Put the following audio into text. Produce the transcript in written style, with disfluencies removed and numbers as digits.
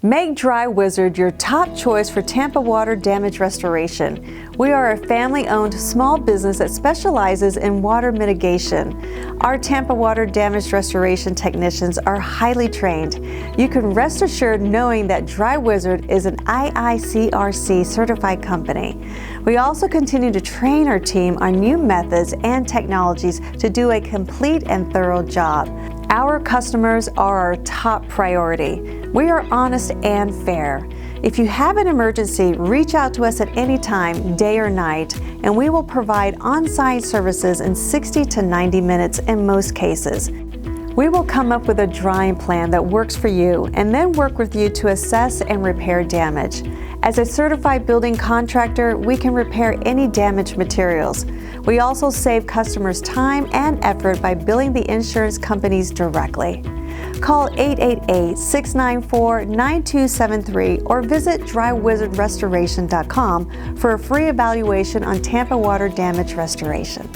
Make DryWizard your top choice for Tampa water damage restoration. We are a family-owned small business that specializes in water mitigation. Our Tampa water damage restoration technicians are highly trained. You can rest assured knowing that DryWizard is an IICRC certified company. We also continue to train our team on new methods and technologies to do a complete and thorough job. Our customers are our top priority. We are honest and fair. If you have an emergency, reach out to us at any time, day or night, and we will provide on-site services in 60 to 90 minutes in most cases. We will come up with a drying plan that works for you and then work with you to assess and repair damage. As a certified building contractor, we can repair any damaged materials. We also save customers time and effort by billing the insurance companies directly. Call 888-694-9273 or visit DryWizardRestoration.com for a free evaluation on Tampa water damage restoration.